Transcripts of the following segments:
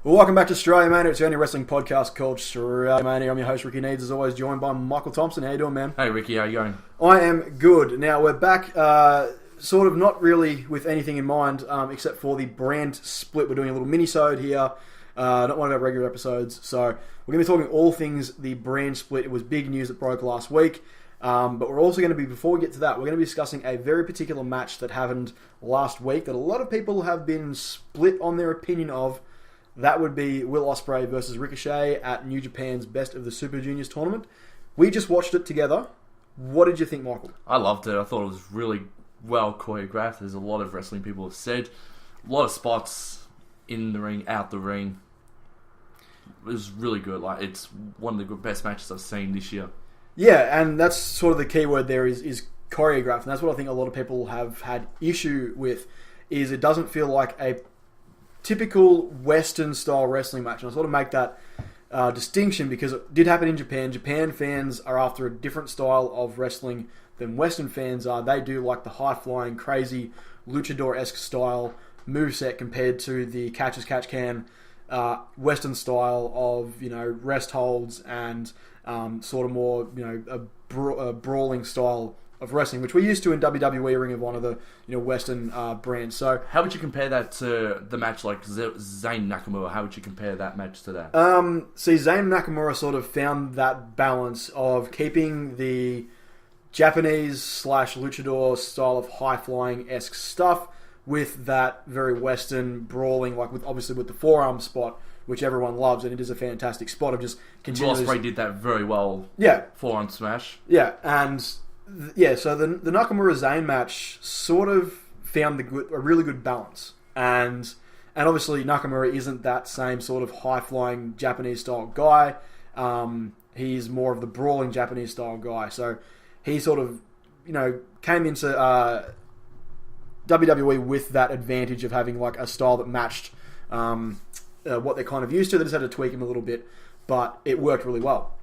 Well, welcome back to StrayaMania. It's the only wrestling podcast called StrayaMania. I'm your host, Ricki Needs, as always, joined by Michael Thompson. How you doing, man? Hey, Ricky, how you going? I am good. Now, we're back, sort of not really with anything in mind, except for the brand split. We're doing a little mini-sode here, not one of our regular episodes. So, we're going to be talking all things the brand split. It was big news that broke last week. But we're also going to be, before we get to that, we're going to be discussing a very particular match that happened last week that a lot of people have been split on their opinion of. That would be Will Ospreay versus Ricochet at New Japan's Best of the Super Juniors tournament. We just watched it together. What did you think, Michael? I loved it. I thought it was really well choreographed. There's a lot of wrestling people have said. A lot of spots in the ring, out the ring. It was really good. Like, it's one of the best matches I've seen this year. Yeah, and that's sort of the key word there is choreographed. And that's what I think a lot of people have had issue with, is it doesn't feel like a typical Western-style wrestling match. And I sort of make that distinction because it did happen in Japan. Japan fans are after a different style of wrestling than Western fans are. They do like the high-flying, crazy, luchador-esque style moveset compared to the catch-as-catch-can Western style of, rest holds and sort of more, a brawling style of wrestling, which we're used to in WWE, Ring of Honor, the Western brands. So, how would you compare that to the match like Zayn Nakamura? How would you compare that match to that? See, Zayn Nakamura sort of found that balance of keeping the Japanese / luchador style of high-flying-esque stuff with that very Western brawling, like obviously with the forearm spot, which everyone loves, and it is a fantastic spot of just continuing. Ospreay did that very well. Yeah, forearm smash. Yeah, and so the Nakamura Zayn match sort of found a really good balance, and obviously Nakamura isn't that same sort of high flying Japanese style guy. He's more of the brawling Japanese style guy. So he sort of came into WWE with that advantage of having like a style that matched what they're kind of used to. They just had to tweak him a little bit, but it worked really well.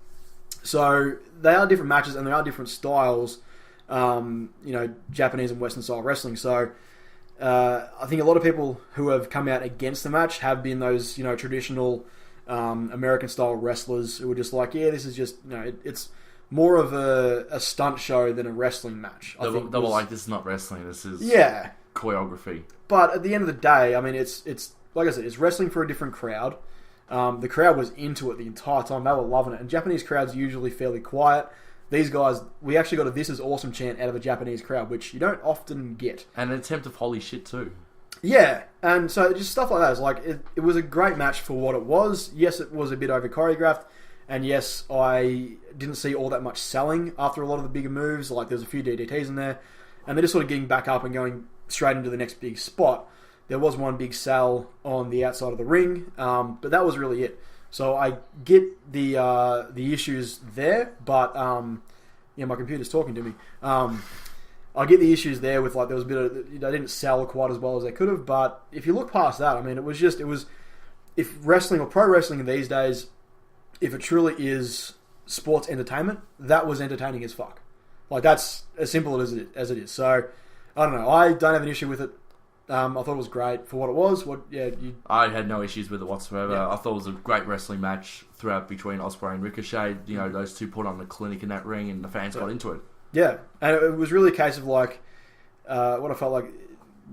So they are different matches and they are different styles, Japanese and Western style wrestling. So I think a lot of people who have come out against the match have been those traditional American style wrestlers who were just like, yeah, this is just it's more of a stunt show than a wrestling match. They were like, this is not wrestling. This is choreography. But at the end of the day, I mean, it's like I said, it's wrestling for a different crowd. The crowd was into it the entire time. They were loving it. And Japanese crowds are usually fairly quiet. These guys, we actually got a "This is awesome" chant out of a Japanese crowd, which you don't often get. And an attempt of holy shit too. Yeah, and so just stuff like that. It's like, it was a great match for what it was. Yes, it was a bit over choreographed. And yes, I didn't see all that much selling after a lot of the bigger moves. Like, there's a few DDTs in there. And they're just sort of getting back up and going straight into the next big spot. There was one big sell on the outside of the ring, but that was really it. So I get the issues there, but my computer's talking to me. I get the issues there with, like, there was a bit of, they didn't sell quite as well as they could have, but if you look past that, I mean, it was if wrestling or pro wrestling these days, if it truly is sports entertainment, that was entertaining as fuck. Like, that's as simple as it is. So I don't know. I don't have an issue with it. I thought it was great for what it was. I had no issues with it whatsoever. Yeah. I thought it was a great wrestling match throughout between Ospreay and Ricochet. Those two put on the clinic in that ring, and the fans got into it. Yeah, and it was really a case of like what I felt like.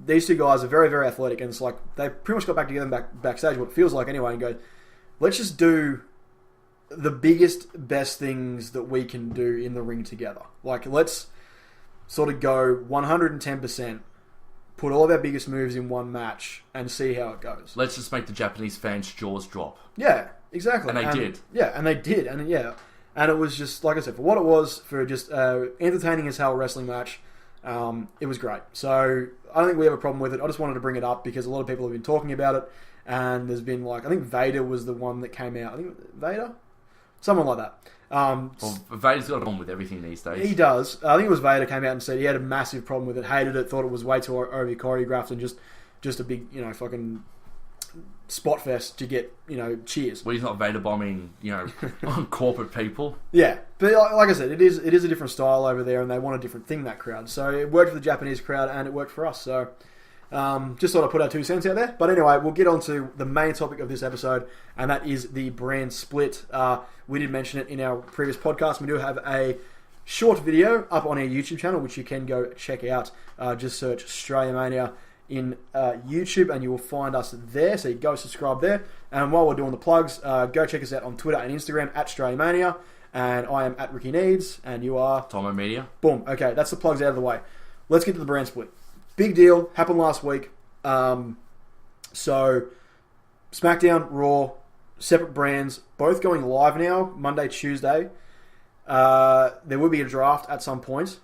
These two guys are very, very athletic, and it's like they pretty much got back together backstage. What it feels like anyway, and go, let's just do the biggest, best things that we can do in the ring together. Like, let's sort of go 110%. Put all of our biggest moves in one match and see how it goes. Let's just make the Japanese fans' jaws drop. Yeah, exactly. And they did. Yeah, and they did. And it was just, like I said, for what it was, for just entertaining as hell wrestling match, it was great. So I don't think we have a problem with it. I just wanted to bring it up because a lot of people have been talking about it. And there's been, like, I think Vader was the one that came out. I think Vader? Someone like that. Vader's got a problem with everything these days. He does. I think it was Vader came out and said he had a massive problem with it, hated it, thought it was way too over choreographed and just a big, fucking spot fest to get, cheers. Well, he's not Vader bombing, on corporate people. Yeah, but like I said, it is a different style over there, and they want a different thing, that crowd. So it worked for the Japanese crowd, and it worked for us. So Just thought I'd put our 2 cents out there. But anyway, we'll get on to the main topic of this episode, and that is the brand split. We did mention it in our previous podcast. We do have a short video up on our YouTube channel, which you can go check out. Just search StrayaMania in YouTube, and you will find us there. So you go subscribe there. And while we're doing the plugs, go check us out on Twitter and Instagram at StrayaMania. And I am at Ricki Needs, and you are Tomo Media. Boom. Okay, that's the plugs out of the way. Let's get to the brand split. Big deal. Happened last week. So, SmackDown, Raw, separate brands, both going live now, Monday, Tuesday. There will be a draft at some point.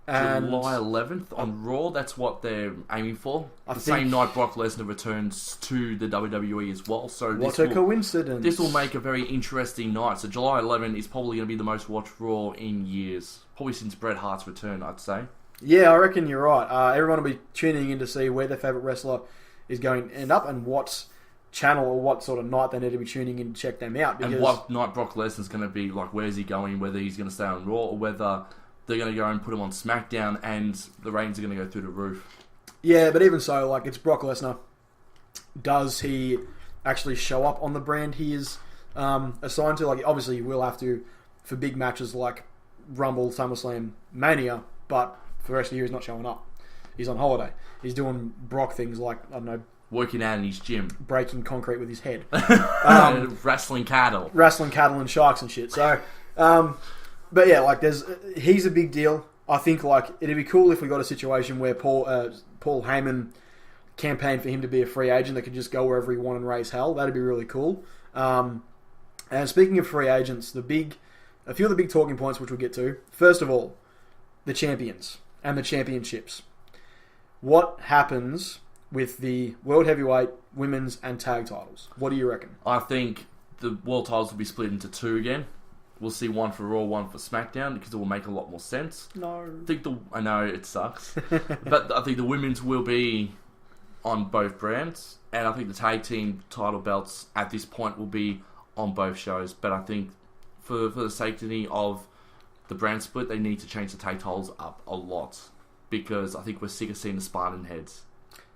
And July 11th on Raw, that's what they're aiming for. The same night Brock Lesnar returns to the WWE as well. So what a coincidence. This will make a very interesting night. So July 11th is probably going to be the most watched Raw in years. Probably since Bret Hart's return, I'd say. Yeah, I reckon you're right. Everyone will be tuning in to see where their favourite wrestler is going to end up and what channel or what sort of night they need to be tuning in to check them out. And what night Brock Lesnar's going to be, like where's he going, whether he's going to stay on Raw or whether they're going to go and put him on SmackDown and the ratings are going to go through the roof. Yeah, but even so, like, it's Brock Lesnar. Does he actually show up on the brand he is assigned to? Like, obviously, he will have to for big matches like Rumble, SummerSlam, Mania, but for the rest of the year, he's not showing up. He's on holiday. He's doing Brock things like, I don't know, working out in his gym. Breaking concrete with his head. Wrestling cattle. Wrestling cattle and sharks and shit. So, but yeah, like he's a big deal. I think like it'd be cool if we got a situation where Paul Heyman campaigned for him to be a free agent that could just go wherever he wanted and raise hell. That'd be really cool. And speaking of free agents, a few of the big talking points which we'll get to. First of all, the champions and the championships. What happens with the World Heavyweight, Women's and Tag titles? What do you reckon? I think the World titles will be split into 2 again. We'll see one for Raw, one for SmackDown, because it will make a lot more sense. No. I know, it sucks. But I think the women's will be on both brands, and I think the tag team title belts at this point will be on both shows. But I think for the safety of the brand split, they need to change the tag titles up a lot, because I think we're sick of seeing the Spartan heads.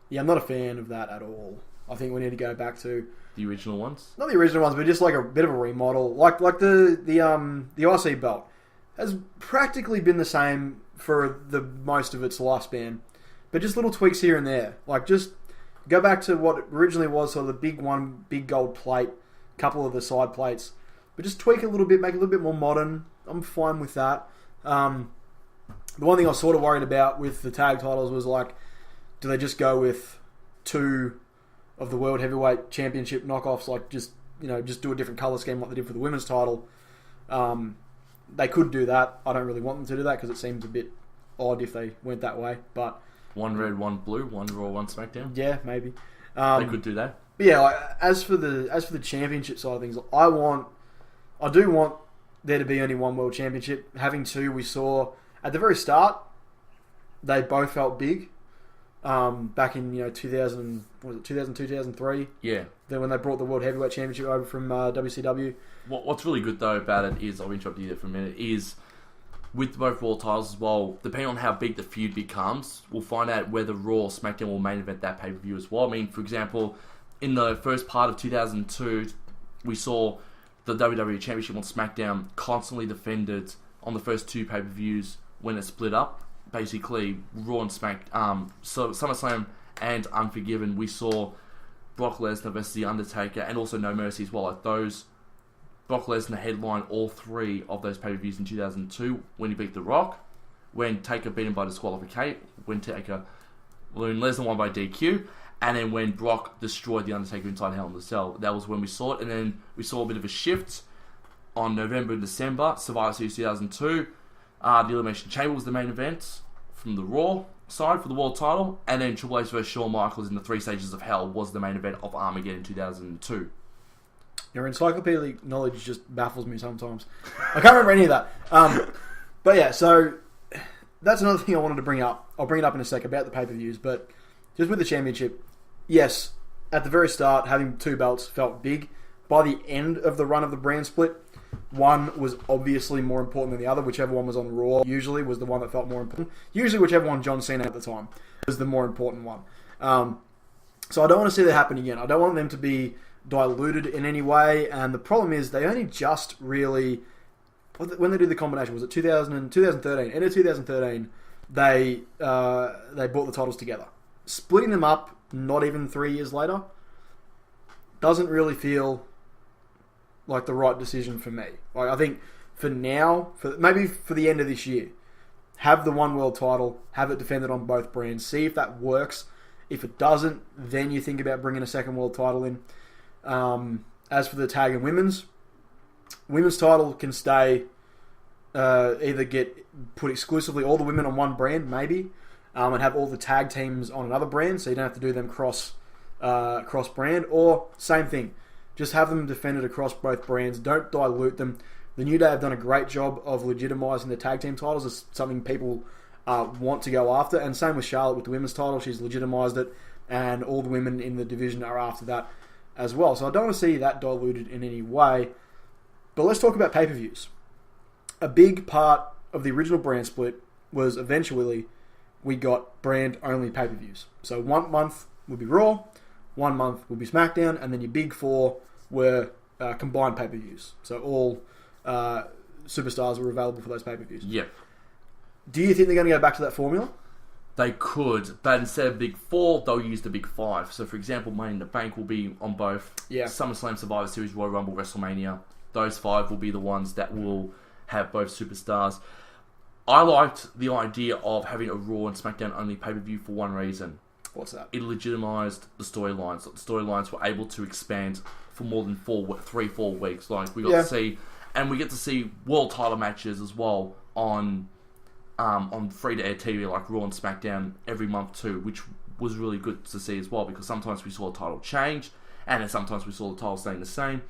Yeah, I'm not a fan of that at all. I think we need to go back to the original ones. Not the original ones, but just like a bit of a remodel. Like the IC belt has practically been the same for the most of its lifespan, but just little tweaks here and there. Like just go back to what originally was sort of the big gold plate, couple of the side plates, but just tweak it a little bit, make it a little bit more modern. I'm fine with that. The one thing I was sort of worried about with the tag titles was like, do they just go with 2 of the World Heavyweight Championship knockoffs, like just do a different colour scheme like they did for the women's title? They could do that. I don't really want them to do that because it seems a bit odd if they went that way. But one red, one blue, one Raw, one SmackDown. Yeah, maybe they could do that. But yeah, like, as for the championship side of things, I do want there to be only one World Championship. Having 2, we saw at the very start, they both felt big. Back in 2000, was it 2002, 2003? Yeah. Then when they brought the World Heavyweight Championship over from WCW. What's really good though about it is, I'll interrupt you there for a minute, is with both Raw titles as well, depending on how big the feud becomes, we'll find out whether Raw or SmackDown will main event that pay-per-view as well. I mean, for example, in the first part of 2002, we saw the WWE Championship on SmackDown constantly defended on the first 2 pay-per-views when it split up. Basically, Raw and so SummerSlam and Unforgiven, we saw Brock Lesnar versus The Undertaker and also No Mercy as well. Like those, Brock Lesnar headlined all 3 of those pay-per-views in 2002 when he beat The Rock, when Taker beat him by disqualification, when Lesnar won by DQ, and then when Brock destroyed The Undertaker inside Hell in a Cell. That was when we saw it, and then we saw a bit of a shift on November and December, Survivor Series 2002. The Elimination Chamber was the main event from the Raw side for the world title, and then Triple H vs Shawn Michaels in the 3 Stages of Hell was the main event of Armageddon 2002. Your encyclopedic knowledge just baffles me sometimes. I can't remember any of that. But yeah, so that's another thing I wanted to bring up. I'll bring it up in a sec about the pay-per-views, but just with the championship, yes, at the very start, having 2 belts felt big. By the end of the run of the brand split, one was obviously more important than the other. Whichever one was on Raw usually was the one that felt more important. Usually whichever one John Cena at the time was the more important one. So I don't want to see that happen again. I don't want them to be diluted in any way. And the problem is they only just really, when they did the combination, was it 2013? End of 2013, they brought the titles together. Splitting them up, not even 3 years later, doesn't really feel like the right decision for me. Like, I think for now, maybe for the end of this year, have the one world title, have it defended on both brands, see if that works. If it doesn't, then you think about bringing a second world title in. As for the tag and women's title can stay, either get put exclusively all the women on one brand, maybe, and have all the tag teams on another brand, so you don't have to do them cross brand, or same thing, just have them defended across both brands. Don't dilute them. The New Day have done a great job of legitimizing the tag team titles as something people want to go after, and same with Charlotte with the women's title. She's legitimized it, and all the women in the division are after that as well. So I don't want to see that diluted in any way. But let's talk about pay-per-views. A big part of the original brand split was eventually we got brand-only pay-per-views. So 1 month would be Raw, 1 month would be SmackDown, and then your big four were combined pay-per-views. So all superstars were available for those pay-per-views. Yep. Do you think they're going to go back to that formula? They could, but instead of Big Four, they'll use the Big Five. So, for example, Money in the Bank will be on both. Yeah. SummerSlam, Survivor Series, Royal Rumble, WrestleMania. Those five will be the ones that will have both superstars. I liked the idea of having a Raw and SmackDown only pay-per-view for one reason. What's that? It legitimized the storylines. The storylines were able to expand for more than 4 weeks. Like, we got to see, and we get to see world title matches as well on free-to-air TV like Raw and SmackDown every month too, which was really good to see as well, because sometimes we saw the title change, and then sometimes we saw the title staying the same.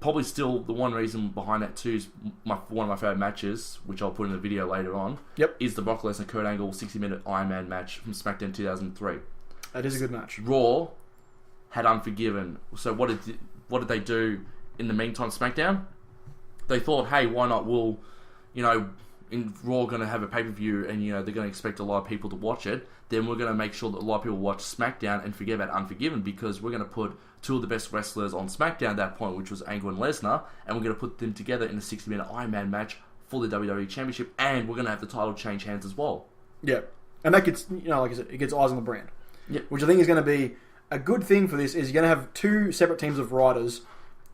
Probably still the one reason behind that too is one of my favourite matches, which I'll put in the video later on, is the Brock Lesnar Kurt Angle 60-minute Iron Man match from SmackDown 2003. That is a good match. Raw had Unforgiven. So what did they do in the meantime, SmackDown? They thought, hey, why not? We'll, in Raw going to have a pay-per-view, and they're going to expect a lot of people to watch it. Then we're going to make sure that a lot of people watch SmackDown and forget about Unforgiven, because we're going to put two of the best wrestlers on SmackDown at that point, which was Angle and Lesnar, and we're going to put them together in a 60-minute Iron Man match for the WWE Championship, and we're going to have the title change hands as well. Yeah, and that gets, like I said, it gets eyes on the brand. Yeah, which I think is going to be a good thing for this. Is you're going to have two separate teams of writers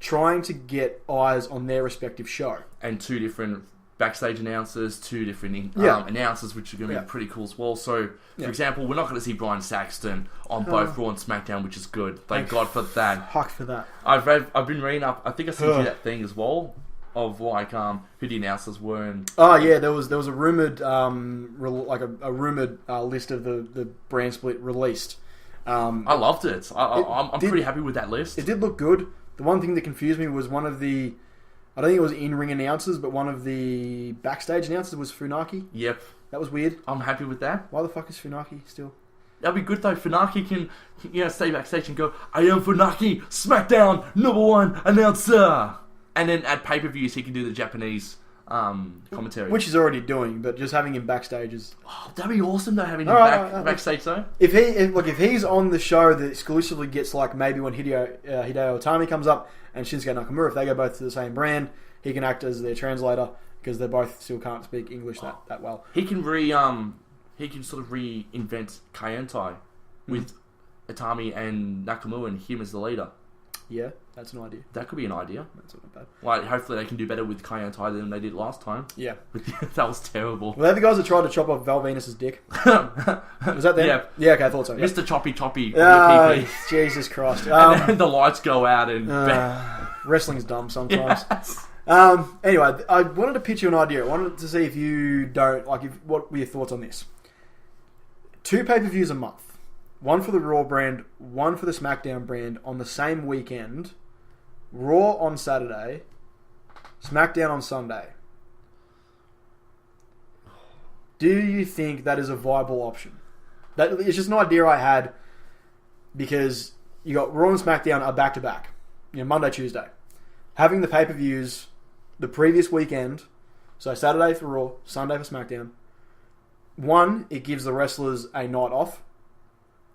trying to get eyes on their respective show, and two different backstage announcers, two different announcers, which are going to be pretty cool as well. So, for example, we're not going to see Brian Saxton on both Raw and SmackDown, which is good. Thank God for that. Fuck for that. I've been reading up. I think I sent you that thing as well of like who the announcers were. And there was a rumored a rumored list of the brand split released. I loved it. I'm pretty happy with that list. It did look good. The one thing that confused me was one of the, I don't think it was in-ring announcers, but one of the backstage announcers was Funaki. Yep. That was weird. I'm happy with that. Why the fuck is Funaki still? That'd be good though. Funaki can stay backstage and go, I am Funaki, SmackDown #1 announcer. And then at pay-per-views he can do the Japanese commentary. Which he's already doing, but just having him backstage is... Oh, that'd be awesome though, having him backstage though. If he's on the show that exclusively gets, like, maybe when Hideo Itami comes up and Shinsuke Nakamura, if they go both to the same brand, he can act as their translator, because they both still can't speak English that well. He can sort of reinvent Kaientai with Itami and Nakamura and him as the leader. Yeah, that's an idea. That could be an idea. That's not bad. Like, hopefully they can do better with Kaientai than they did last time. Yeah. That was terrible. Were they the guys that tried to chop off Val Venus's dick? Was that them? Yeah. Yeah, okay, I thought so. Yeah. Mr. Choppy. Jesus Christ. And then the lights go out and... wrestling's dumb sometimes. Yes. Anyway, I wanted to pitch you an idea. I wanted to see if you don't... what were your thoughts on this? 2 pay-per-views a month. One for the Raw brand, one for the SmackDown brand on the same weekend. Raw on Saturday, SmackDown on Sunday. Do you think that is a viable option? It's just an idea I had, because you got Raw and SmackDown are back-to-back. Monday, Tuesday. Having the pay-per-views the previous weekend, so Saturday for Raw, Sunday for SmackDown. One, it gives the wrestlers a night off.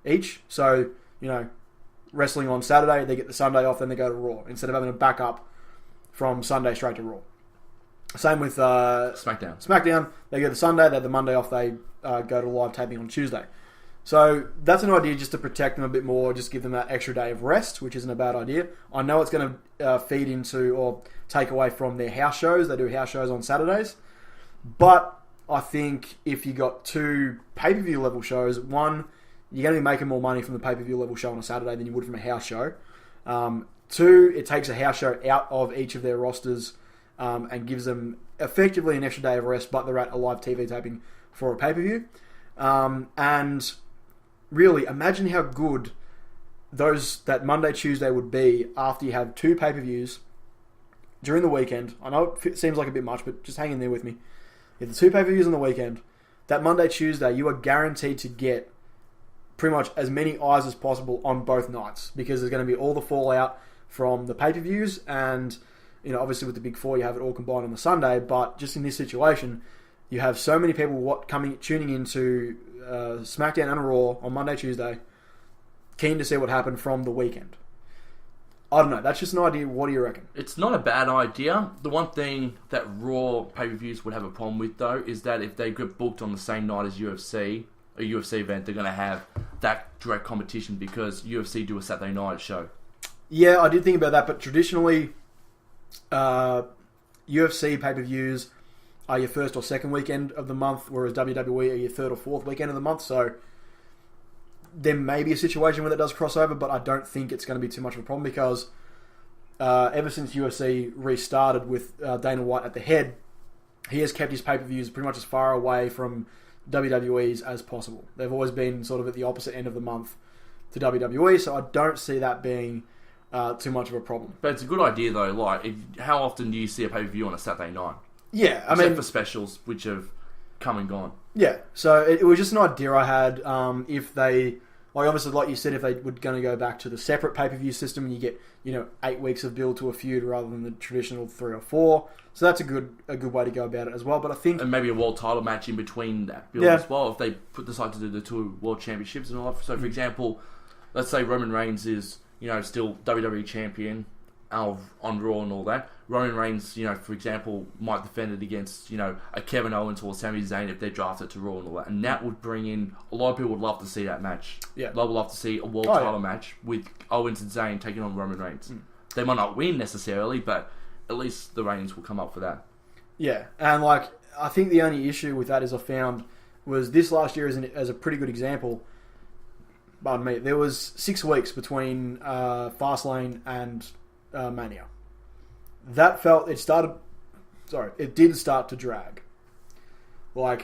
each. So, wrestling on Saturday, they get the Sunday off, then they go to Raw, instead of having a backup from Sunday straight to Raw. Same with Smackdown, they go the Sunday, they have the Monday off, they go to live taping on Tuesday. So that's an idea just to protect them a bit more, just give them that extra day of rest, which isn't a bad idea. I know it's going to feed into or take away from their house shows. They do house shows on Saturdays. But I think if you got 2 pay-per-view level shows, one, you're going to be making more money from the pay-per-view level show on a Saturday than you would from a house show. 2, it takes a house show out of each of their rosters and gives them effectively an extra day of rest, but they're at a live TV taping for a pay-per-view. And really, imagine how good that Monday, Tuesday would be after you have 2 pay-per-views during the weekend. I know it seems like a bit much, but just hang in there with me. If the 2 pay-per-views on the weekend, that Monday, Tuesday, you are guaranteed to get pretty much as many eyes as possible on both nights, because there's going to be all the fallout from the pay-per-views, and obviously with the Big Four, you have it all combined on the Sunday, but just in this situation, you have so many people tuning into Smackdown and Raw on Monday, Tuesday, keen to see what happened from the weekend. I don't know. That's just an idea. What do you reckon? It's not a bad idea. The one thing that Raw pay-per-views would have a problem with, though, is that if they get booked on the same night as UFC, a UFC event, they're going to have that direct competition because UFC do a Saturday night show. Yeah, I did think about that, but traditionally, UFC pay-per-views are your first or second weekend of the month, whereas WWE are your third or fourth weekend of the month. So there may be a situation where that does cross over, but I don't think it's going to be too much of a problem because ever since UFC restarted with Dana White at the head, he has kept his pay-per-views pretty much as far away from WWE's as possible. They've always been sort of at the opposite end of the month to WWE, so I don't see that being too much of a problem. But it's a good idea, though. Like, how often do you see a pay-per-view on a Saturday night? Yeah, Except for specials, which have come and gone. Yeah, so it was just an idea I had. If they, obviously, like you said, if they were going to go back to the separate pay-per-view system, and you get 8 weeks of build to a feud rather than the traditional 3 or 4. So that's a good way to go about it as well. But I think, and maybe a world title match in between that build as well, if they decide to do the 2 world championships and all that. So, for example, let's say Roman Reigns is still WWE champion on Raw and all that. Roman Reigns, for example, might defend it against, a Kevin Owens or Sami Zayn if they're drafted to Raw and all that. And that would bring in, a lot of people would love to see that match. Yeah. They would love to see a world title match with Owens and Zayn taking on Roman Reigns. They might not win necessarily, but at least the ratings will come up for that. Yeah, and I think the only issue with that, as I found, was this last year as a pretty good example. Pardon me. There was 6 weeks between Fastlane and Mania. It did start to drag. I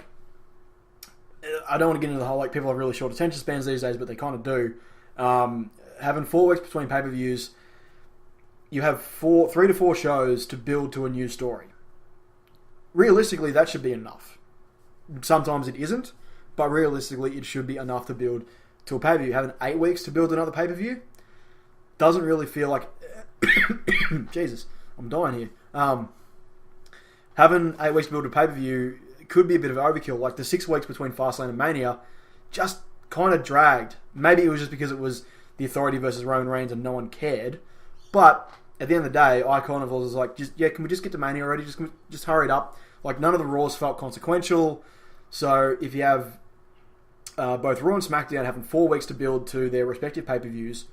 don't want to get into the whole, people have really short attention spans these days, but they kind of do. Having 4 weeks between pay-per-views, you have 3 to 4 shows to build to a new story. Realistically, that should be enough. Sometimes it isn't, but realistically, it should be enough to build to a pay-per-view. Having 8 weeks to build another pay-per-view doesn't really feel like... Jesus, I'm dying here. Having 8 weeks to build a pay-per-view could be a bit of overkill. Like the 6 weeks between Fastlane and Mania just kind of dragged. Maybe it was just because it was the Authority versus Roman Reigns and no one cared. But at the end of the day, I kind of was like, can we just get to Mania already? Just hurry it up. None of the Raws felt consequential. So if you have both Raw and SmackDown having 4 weeks to build to their respective pay-per-views,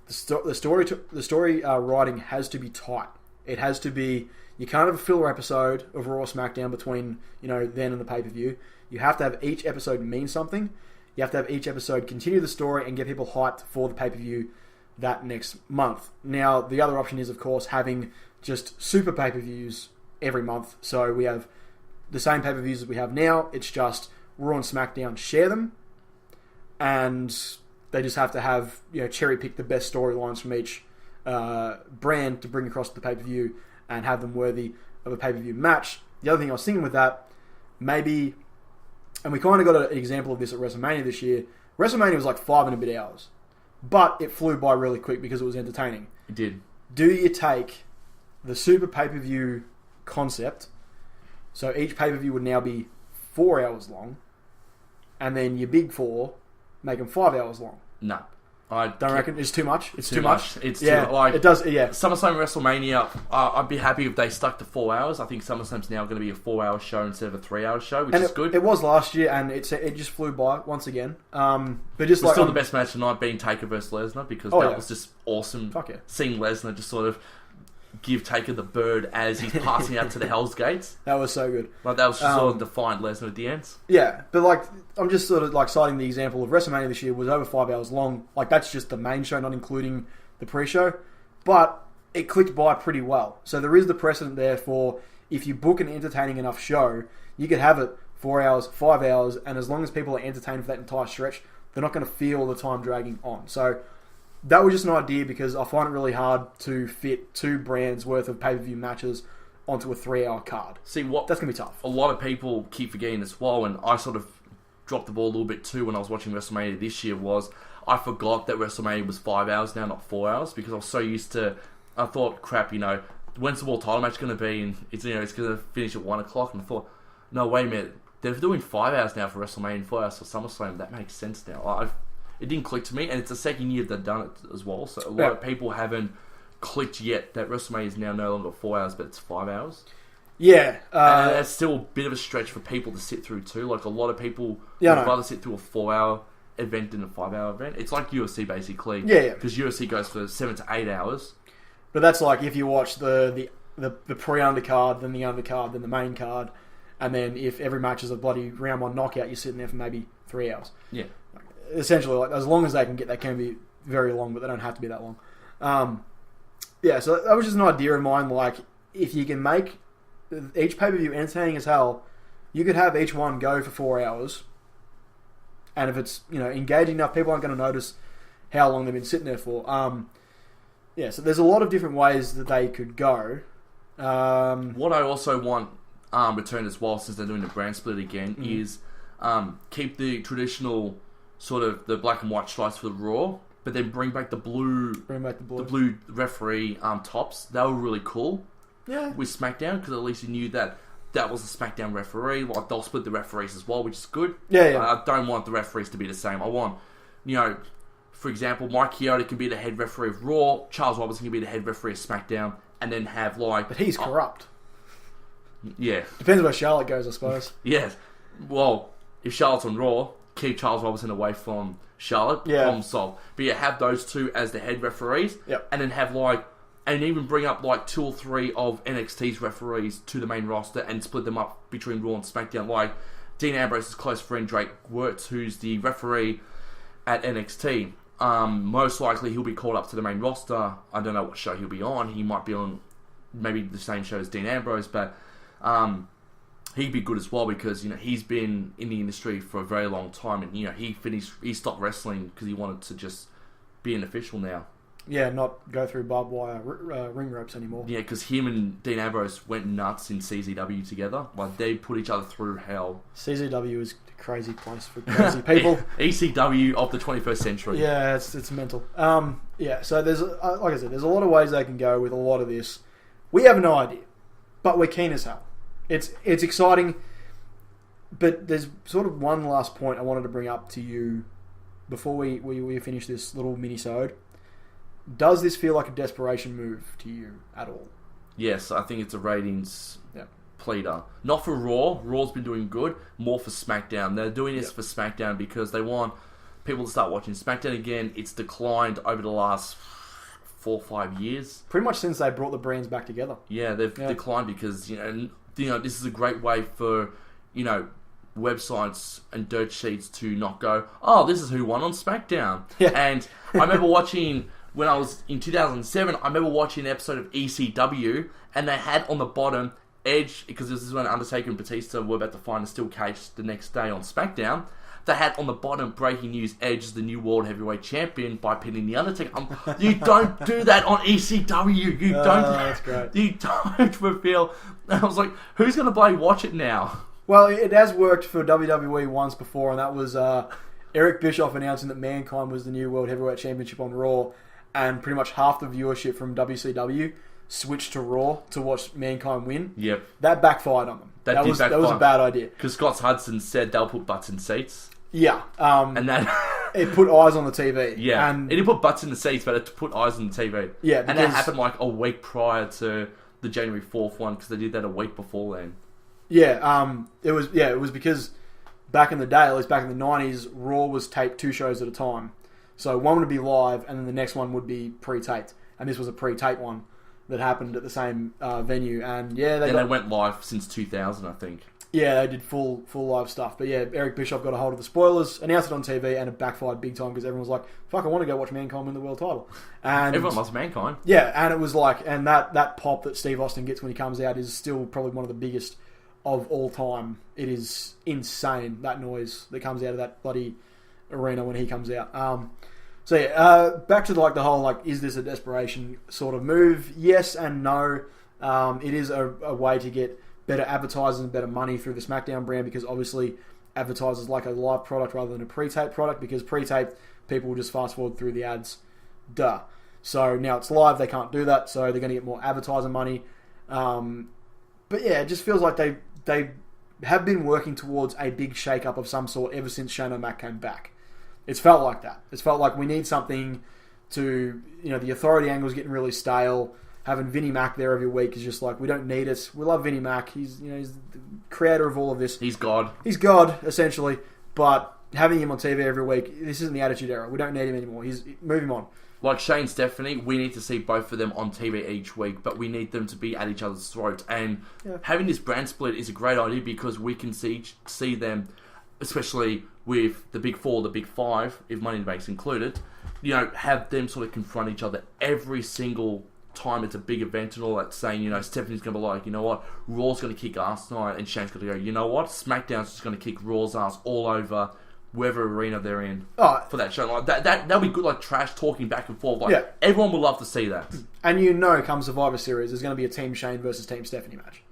the story writing has to be tight. It has to be. You can't have a filler episode of Raw or SmackDown between then and the pay-per-view. You have to have each episode mean something. You have to have each episode continue the story and get people hyped for the pay-per-view that next month. Now, the other option is, of course, having just super pay-per-views every month. So we have the same pay-per-views as we have now. It's just Raw and SmackDown share them, and they just have to have cherry-pick the best storylines from each brand to bring across the pay-per-view and have them worthy of a pay-per-view match. The other thing I was thinking with that, maybe, and we kind of got an example of this at WrestleMania this year. WrestleMania was like 5 and a bit hours, but it flew by really quick because it was entertaining. It did. Do you take the super pay-per-view concept, so each pay-per-view would now be 4 hours long, and then your big 4 make them 5 hours long. No. I Don't reckon it's too much. It's too much. much. It's yeah, too, like it does. Yeah, SummerSlam, WrestleMania. I'd be happy if they stuck to 4 hours. I think SummerSlam's now going to be a 4-hour show instead of a 3-hour show, which is good. It was last year, and it just flew by once again. But just still the best match tonight being Taker versus Lesnar because that was just awesome. Fuck yeah. Seeing Lesnar just sort of give Taker the bird as he's passing out to the Hell's Gates. That was so good. Like that was just sort of defiant Lesnar at the end. Yeah, but like I'm just sort of like citing the example of WrestleMania this year was over 5 hours long. Like that's just the main show, not including the pre-show. But it clicked by pretty well. So there is the precedent there for if you book an entertaining enough show, you could have it 4 hours, 5 hours, and as long as people are entertained for that entire stretch, they're not going to feel the time dragging on. So that was just an idea because I find it really hard to fit 2 brands worth of pay-per-view matches onto a 3-hour card. See, what that's going to be tough. A lot of people keep forgetting as well, and I sort of dropped the ball a little bit too when I was watching WrestleMania this year, was I forgot that WrestleMania was 5 hours now, not 4 hours, because I was so used to, I thought, crap, when's the world title match going to be? And it's going to finish at 1 o'clock, and I thought, no, wait a minute, they're doing 5 hours now for WrestleMania and 4 hours for SummerSlam. That makes sense now. It didn't click to me, and it's the second year they've done it as well. So a lot of people haven't clicked yet that WrestleMania is now no longer 4 hours, but it's 5 hours. Yeah, and that's still a bit of a stretch for people to sit through too. Like a lot of people would rather sit through a 4-hour event than a 5-hour event. It's like UFC basically. Yeah. Because UFC goes for 7 to 8 hours. But that's like if you watch the pre-undercard, then the undercard, then the main card, and then if every match is a bloody round 1 knockout, you're sitting there for maybe 3 hours. Yeah. Essentially, like as long as they can get, they can be very long, but they don't have to be that long. So that was just an idea of mine. Like, if you can make each pay-per-view entertaining as hell, you could have each one go for 4 hours, and if it's engaging enough, people aren't going to notice how long they've been sitting there for. So there's a lot of different ways that they could go. What I also want returned as well, since they're doing the brand split again, is keep the traditional sort of the black and white stripes for the Raw, but then bring back the blue referee tops. They were really cool. Yeah. With SmackDown, because at least you knew that was a SmackDown referee. Like they'll split the referees as well, which is good. Yeah. I don't want the referees to be the same. I want, for example, Mike Chioda can be the head referee of Raw. Charles Robinson can be the head referee of SmackDown, and then have like. But he's corrupt. Yeah. Depends where Charlotte goes, I suppose. Yes. Well, if Charlotte's on Raw, keep Charles Robinson away from Charlotte. Yeah. Problem solved. But yeah, have those two as the head referees. Yep. And then have and even bring up 2 or 3 of NXT's referees to the main roster and split them up between Raw and SmackDown. Like Dean Ambrose's close friend Drake Wirtz, who's the referee at NXT. Most likely he'll be called up to the main roster. I don't know what show he'll be on. He might be on maybe the same show as Dean Ambrose, but he'd be good as well because he's been in the industry for a very long time, and he stopped wrestling because he wanted to just be an official now. Yeah, not go through barbed wire ring ropes anymore. Yeah, because him and Dean Ambrose went nuts in CZW together. Like they put each other through hell. CZW is a crazy place for crazy people. ECW of the 21st century. Yeah, it's mental. So there's like I said, there's a lot of ways they can go with a lot of this. We have no idea, but we're keen as hell. It's exciting, but there's sort of one last point I wanted to bring up to you before we finish this little mini-sode. Does this feel like a desperation move to you at all? Yes, I think it's a ratings pleader. Not for Raw. Raw's been doing good. More for SmackDown. They're doing this for SmackDown because they want people to start watching SmackDown again. It's declined over the last 4 or 5 years. Pretty much since they brought the brands back together. Yeah, they've declined because this is a great way for websites and dirt sheets to not go, oh, this is who won on SmackDown. Yeah. And I remember watching. When I was in 2007, I remember watching an episode of ECW, and they had on the bottom Edge, because this is when Undertaker and Batista were about to find a steel cage the next day on SmackDown. They had on the bottom breaking news: Edge is the new World Heavyweight Champion by pinning the Undertaker. You don't do that on ECW. You don't. That's great. You don't reveal. I was like, who's going to bloody watch it now? Well, it has worked for WWE once before, and that was Eric Bischoff announcing that Mankind was the new World Heavyweight Championship on Raw. And pretty much half the viewership from WCW switched to Raw to watch Mankind win. Yep. That backfired on them. That was a bad idea. Because Scott Hudson said they'll put butts in seats. Yeah. And that it put eyes on the TV. Yeah, and it didn't put butts in the seats, but it put eyes on the TV. Yeah, and that happened like a week prior to the January 4th one because they did that a week before then. Yeah, it was because back in the day, at least back in the 90s, Raw was taped 2 shows at a time. So one would be live, and then the next one would be pre-taped, and this was a pre-taped one that happened at the same venue. And yeah, they went live since 2000, I think. Yeah, they did full live stuff. But yeah, Eric Bischoff got a hold of the spoilers, announced it on TV, and it backfired big time because everyone was like, "Fuck, I want to go watch Mankind win the world title." And everyone loves Mankind. Yeah, and it was like, and that pop that Steve Austin gets when he comes out is still probably one of the biggest of all time. It is insane, that noise that comes out of that bloody arena when he comes out. So yeah, back to like the whole like, is this a desperation sort of move? Yes and no. It is a way to get better advertisers and better money through the SmackDown brand because obviously advertisers like a live product rather than a pre-taped product because pre-taped people will just fast forward through the ads. Duh. So now it's live, they can't do that, so they're going to get more advertiser money. But yeah, it just feels like they have been working towards a big shake-up of some sort ever since Shane O'Mac came back. It's felt like that. It's felt like we need something to, the authority angle is getting really stale. Having Vinnie Mac there every week is just like, we don't need it. We love Vinnie Mac. He's the creator of all of this. He's God. He's God, essentially. But having him on TV every week, this isn't the Attitude Era. We don't need him anymore. Move him on. Like Shane, Stephanie, we need to see both of them on TV each week, but we need them to be at each other's throats. And having this brand split is a great idea because we can see them, especially with the Big Four, the Big Five, if Money in the Bank's included, have them sort of confront each other every single time it's a big event and all that, saying, Stephanie's going to be like, you know what, Raw's going to kick ass tonight, and Shane's going to go, you know what, SmackDown's just going to kick Raw's ass all over wherever arena they're in for that show. Like that'll be good, like trash talking back and forth. Like everyone will love to see that. And come Survivor Series, there's going to be a Team Shane versus Team Stephanie match.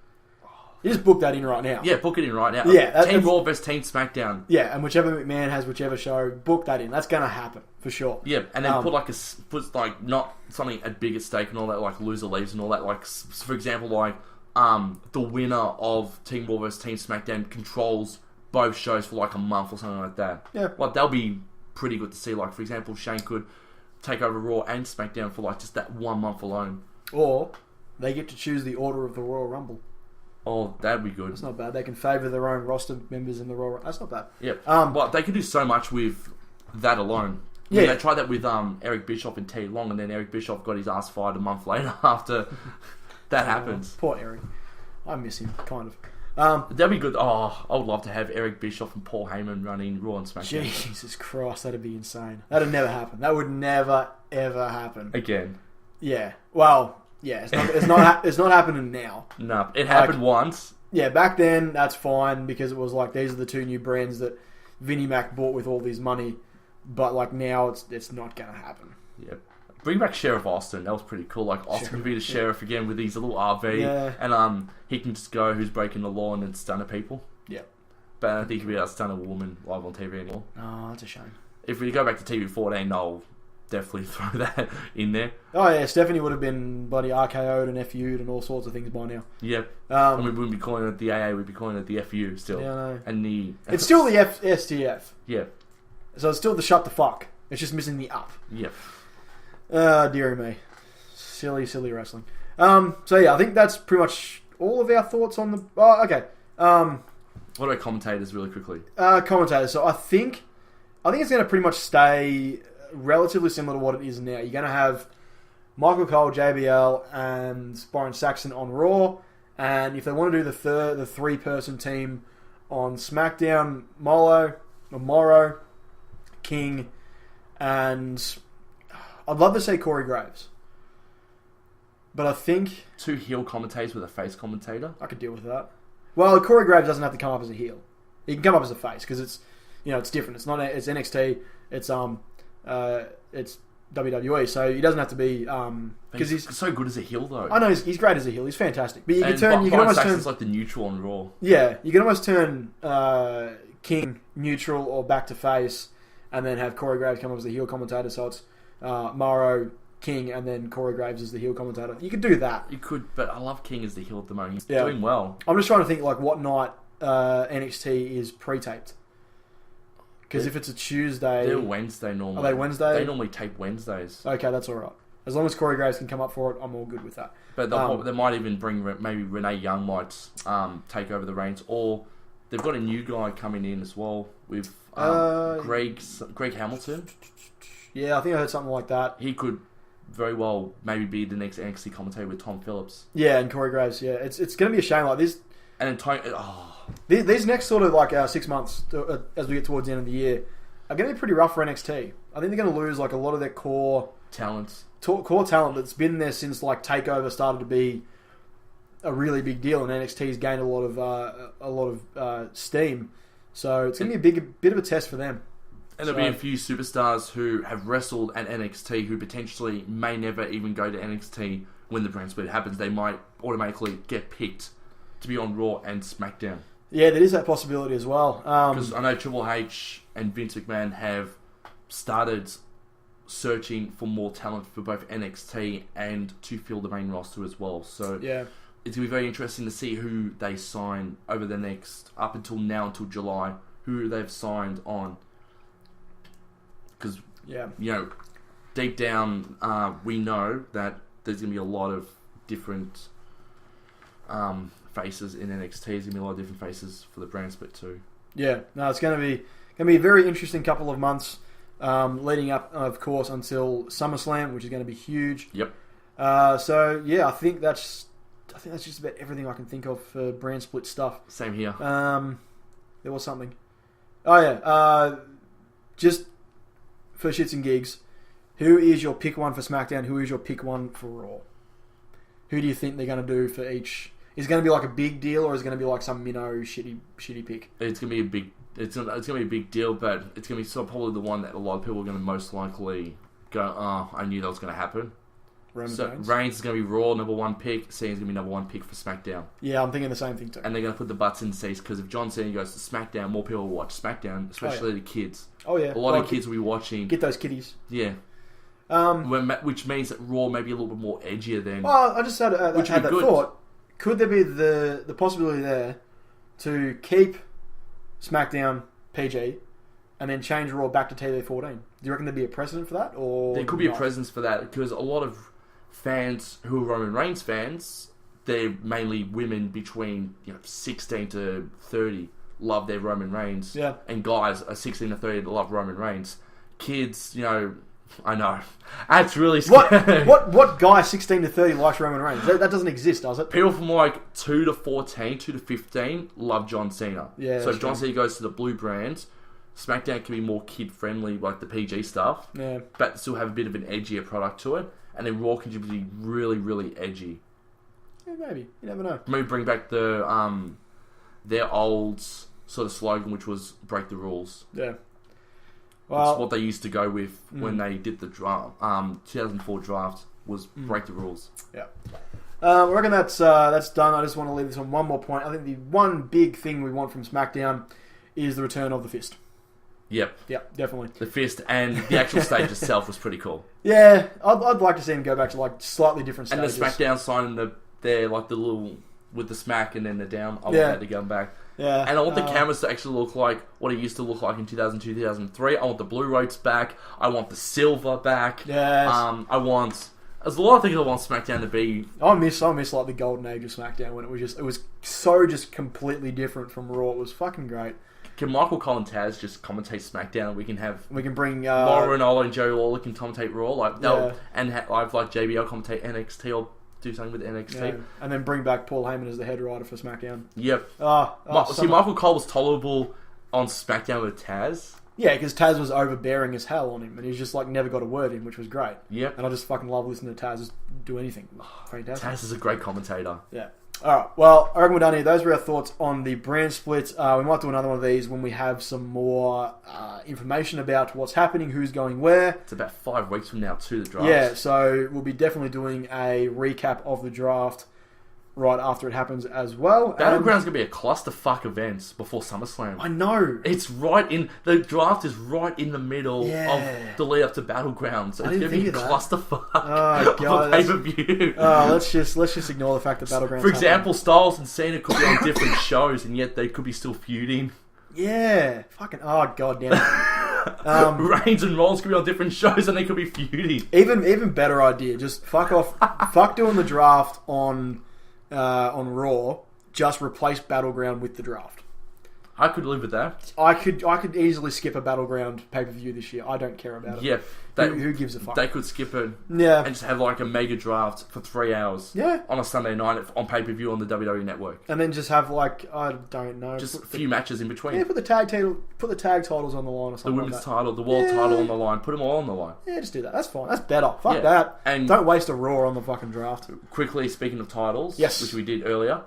You just book that in right now. Yeah, book it in right now. Yeah, Team Raw versus Team SmackDown. Yeah, and whichever McMahon has whichever show, book that in. That's going to happen for sure. Yeah, and then put not something at big at stake and all that, like loser leaves and all that. Like for example, like the winner of Team Raw versus Team SmackDown controls both shows for like a month or something like that. Yeah, like that'll be pretty good to see. Like for example, Shane could take over Raw and SmackDown for like just that 1 month alone. Or they get to choose the order of the Royal Rumble. Oh, that'd be good. That's not bad. They can favour their own roster members in the Royal Rumble. That's not bad. Yeah. But they could do so much with that alone. Yeah. I mean, they tried that with Eric Bischoff and T Long, and then Eric Bischoff got his ass fired a month later after that happened. Poor Eric. I miss him, kind of. That'd be good. Oh, I would love to have Eric Bischoff and Paul Heyman running Raw and SmackDown. Jesus Christ, that'd be insane. That'd never happen. That would never, ever happen. Again. Yeah. Well... Yeah, it's not happening now. No, it happened once. Yeah, back then that's fine because it was like these are the 2 new brands that Vinnie Mac bought with all this money, but like now it's not gonna happen. Yeah, bring back Sheriff Austin. That was pretty cool. Like Austin could be the sheriff again with his little RV, and he can just go who's breaking the law and then stun people. Yeah, but I don't think he'd be able to stun a woman live on TV anymore. Oh, that's a shame. If we go back to TV 14, I'll definitely throw that in there. Oh yeah, Stephanie would have been bloody RKO'd and FU'd and all sorts of things by now. Yeah, and we wouldn't be calling it the AA, we'd be calling it the FU still. Yeah, I know. And it's still the STF. Yeah. So it's still the shut the fuck. It's just missing the up. Yep. Dearie me. Silly wrestling. So yeah, I think that's pretty much all of our thoughts on the... Oh, okay. What about commentators really quickly? Commentators. So I think it's going to pretty much stay relatively similar to what it is now. You're going to have Michael Cole, JBL, and Byron Saxon on Raw, and if they want to do the 3-person team on SmackDown, Morrow, King, and I'd love to say Corey Graves, but I think 2 heel commentators with a face commentator. I could deal with that. Well, Corey Graves doesn't have to come up as a heel; he can come up as a face because it's it's different. It's NXT. It's WWE, so he doesn't have to be because he's so good as a heel though. I know he's great as a heel. He's fantastic, but you can almost turn like the neutral on Raw. Yeah, you can almost turn King neutral or back to face, and then have Corey Graves come up as the heel commentator. So it's Morrow, King, and then Corey Graves as the heel commentator. You could do that. You could, but I love King as the heel at the moment. He's doing well. I'm just trying to think like what night NXT is pre-taped. Because if it's a Tuesday... They're Wednesday normally. Are they Wednesday? They normally tape Wednesdays. Okay, that's all right. As long as Corey Graves can come up for it, I'm all good with that. But they might even bring... Maybe Renee Young might take over the reins. Or they've got a new guy coming in as well with Greg Hamilton. Yeah, I think I heard something like that. He could very well maybe be the next NXT commentator with Tom Phillips. Yeah, and Corey Graves, yeah. It's going to be a shame like this. And then These next sort of like 6 months, as we get towards the end of the year, are going to be pretty rough for NXT. I think they're going to lose like a lot of their core talent that's been there since like Takeover started to be a really big deal, and NXT's gained a lot of steam. So it's going to be a bit of a test for them. And there'll be a few superstars who have wrestled at NXT who potentially may never even go to NXT when the brand split happens. They might automatically get picked to be on Raw and SmackDown. Yeah, there is that possibility as well. Because I know Triple H and Vince McMahon have started searching for more talent for both NXT and to fill the main roster as well. So yeah, it's going to be very interesting to see who they sign over the next, up until now, until July, who they've signed on. Because, deep down, we know that there's going to be a lot of different faces in NXT. There's going to be a lot of different faces for the brand split too. Yeah, no, it's going to be a very interesting couple of months leading up, of course, until SummerSlam, which is going to be huge. Yep. So yeah, I think that's just about everything I can think of for brand split stuff. Same here. There was something. Oh yeah, just for shits and gigs, who is your pick one for SmackDown? Who is your pick one for Raw? Who do you think they're going to do for each? Is it going to be like a big deal, or is it going to be like some shitty pick? It's going to be a big. It's going to be a big deal, but it's going to be probably the one that a lot of people are going to most likely go, "Oh, I knew that was going to happen." Reigns is going to be Raw #1 pick. Cena's going to be #1 pick for SmackDown. Yeah, I'm thinking the same thing too. And they're going to put the butts in seats because if John Cena goes to SmackDown, more people will watch SmackDown, especially the kids. Oh yeah, a lot of kids will be watching. Get those kiddies. Yeah. Which means that Raw may be a little bit more edgier than. Well, I just had that thought. Could there be the possibility there to keep SmackDown PG and then change Raw back to TV-14? Do you reckon there'd be a precedent for that, or there could be a precedent for that because a lot of fans who are Roman Reigns fans, they're mainly women between 16 to 30 love their Roman Reigns. Yeah. And guys are 16 to 30 that love Roman Reigns. Kids, I know. That's really scary. What guy 16 to 30 likes Roman Reigns? That doesn't exist, does it? People from like 2 to 14, 2 to 15 love John Cena. Yeah. So if John Cena goes to the blue brand, SmackDown can be more kid-friendly, like the PG stuff. Yeah. But still have a bit of an edgier product to it. And then Raw can just be really, really edgy. Yeah, maybe. You never know. Maybe bring back their old sort of slogan, which was break the rules. Yeah. Well, it's what they used to go with when they did the draft. 2004 draft was break the rules. Yeah. I reckon that's done. I just want to leave this on one more point. I think the one big thing we want from SmackDown is the return of the Fist. Yep, definitely. The Fist and the actual stage itself was pretty cool. Yeah, I'd like to see him go back to like slightly different stages. And the SmackDown sign and the little with the smack and then the down. I want that to go back. Yeah, and I want the cameras to actually look like what it used to look like in 2002, 2003. I want the blue ropes back. I want the silver back. Yes. There's a lot of things I want SmackDown to be. I miss like the golden age of SmackDown when it was so completely different from Raw. It was fucking great. Can Michael Cole and Taz just commentate SmackDown? We can bring Laura Ronaldo and Jerry Lawler can commentate Raw, and have like JBL commentate NXT or do something with NXT, and then bring back Paul Heyman as the head writer for SmackDown. Yep. Michael Cole was tolerable on SmackDown with Taz. Yeah, because Taz was overbearing as hell on him, and he's just like never got a word in, which was great. Yep. And I just fucking love listening to Taz do anything. Fantastic. Taz is a great commentator. Yeah. Alright, well, I reckon we're done here. Those were our thoughts on the brand split. We might do another one of these when we have some more information about what's happening, who's going where. It's about 5 weeks from now to the draft. Yeah, so we'll be definitely doing a recap of the draft right after it happens as well. Battleground's going to be a clusterfuck event before SummerSlam. I know. It's right in... The draft is right in the middle of the lead up to Battleground. So it's going to be a clusterfuck of a pay-per-view. Let's just ignore the fact that Battleground... For example, Styles and Cena could be on different shows and yet they could be still feuding. Yeah. Fucking, oh, god damn it. Reigns and Rollins could be on different shows and they could be feuding. Even better idea. Just fuck off. Fuck doing the draft on Raw. Just replace Battleground with the draft. I could live with that. I could easily skip a Battleground pay-per-view this year. I don't care about it. Yeah. Who gives a fuck? They could skip it Yeah. and just have like a mega draft for 3 hours. Yeah. On a Sunday night on pay-per-view on the WWE Network. And then just have like, I don't know. Just a few matches in between. Yeah, put the tag titles on the line or The something. women's like that. title, the world title on the line. Put them all on the line. Yeah, just do that. That's fine. That's better. Fuck Yeah. that. And don't waste a Raw on the fucking draft. quickly, speaking of titles, Yes. which we did earlier,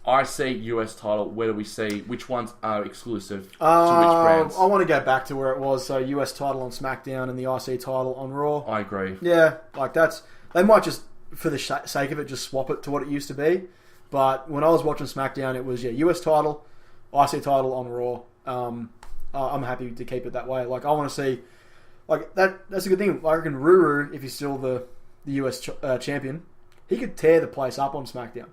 IC US title, where do we see which ones are exclusive to which brands? I want to go back to where it was. So US title on SmackDown and the IC title on Raw. I agree. Yeah, like they might just, for the sake of it, just swap it to what it used to be. But when I was watching SmackDown, it was US title, IC title on Raw. I'm happy to keep it that way. Like I want to see, like that's a good thing. I reckon Ruru, if he's still the US champion, he could tear the place up on SmackDown.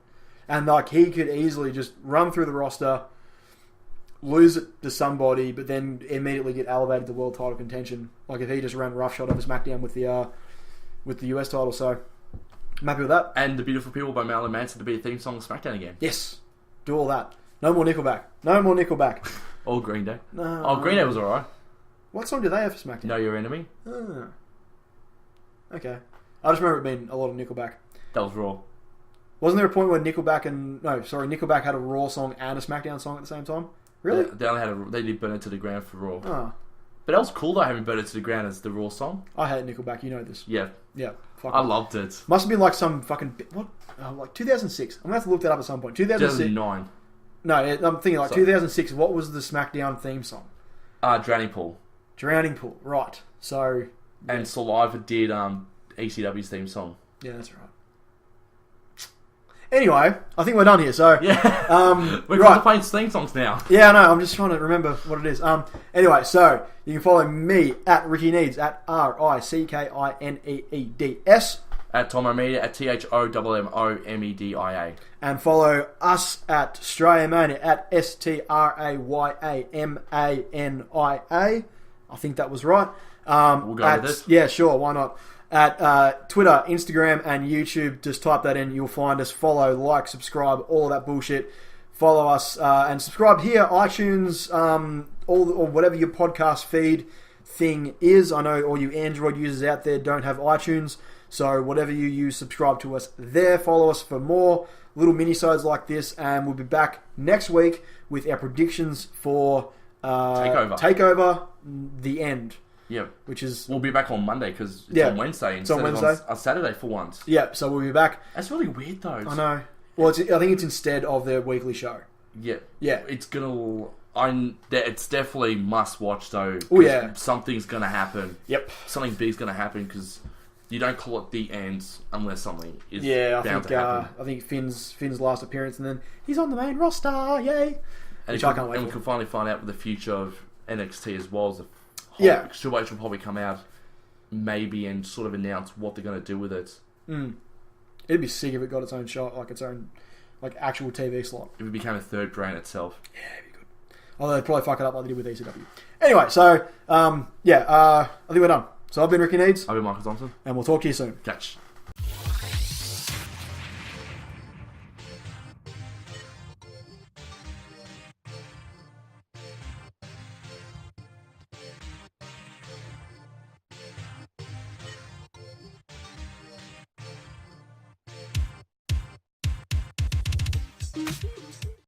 And like he could easily just run through the roster, lose it to somebody, but then immediately get elevated to world title contention. Like if he just ran roughshod over SmackDown with the US title. So I'm happy with that. And The Beautiful People by Marilyn Manson to be a theme song of SmackDown again. Yes, do all that. No more Nickelback. No more Nickelback. Or Green Day. No. Oh, Green Day was alright. What song do they have for SmackDown? Know Your Enemy. Ah. Okay. I just remember it being a lot of Nickelback. That was Raw. Wasn't there a point where Nickelback had a Raw song and a SmackDown song at the same time? Really? They only they did Burn It to the Ground for Raw. Oh. But that was cool though, having Burn It to the Ground as the Raw song. I hate Nickelback, you know this. Yeah. Yeah. Fuck I it. loved it. Must have been like some fucking... What? Like 2006. I'm going to have to look that up at some point. 2006. 2009. No, I'm thinking like 2006. What was the SmackDown theme song? Drowning Pool. Drowning Pool. Right. So... Yeah. And Saliva did ECW's theme song. Yeah, that's right. Anyway, I think we're done here. So Yeah. We're right. playing theme songs now. Yeah, I know. I'm just trying to remember what it is. Anyway, so you can follow me at Ricki Needs at RICKINEEDS. At Tomo Media at THOMMOMEDIA. And follow us at StrayaMania at StrayaMania. I think that was right. We'll go with it. Yeah, sure. Why not? At Twitter, Instagram, and YouTube. Just type that in. You'll find us. Follow, like, subscribe, all of that bullshit. Follow us and subscribe here, iTunes, or whatever your podcast feed thing is. I know all you Android users out there don't have iTunes, so whatever you use, subscribe to us there. Follow us for more little mini-sodes like this, and we'll be back next week with our predictions for Takeover, the end. Yeah, which is we'll be back on Monday because it's on Wednesday instead of on Saturday for once. Yeah, so we'll be back. That's really weird though. I know. Well, I think it's instead of their weekly show. Yeah, yeah. It's gonna. It's definitely must watch though. Oh yeah, something's gonna happen. Yep, something big's gonna happen because you don't call it the end unless something is bound to happen. I think Finn's last appearance, and then he's on the main roster. Yay! And I can't wait. And we can finally find out what the future of NXT as well as Triple H will probably come out maybe and sort of announce what they're going to do with it. It'd be sick if it got its own shot, like its own actual TV slot. If it became a third brand itself. Yeah, it'd be good. Although they'd probably fuck it up like they did with ECW. Anyway, so I think we're done. So I've been Ricki Needs. I've been Michael Thompson. And we'll talk to you soon. Catch.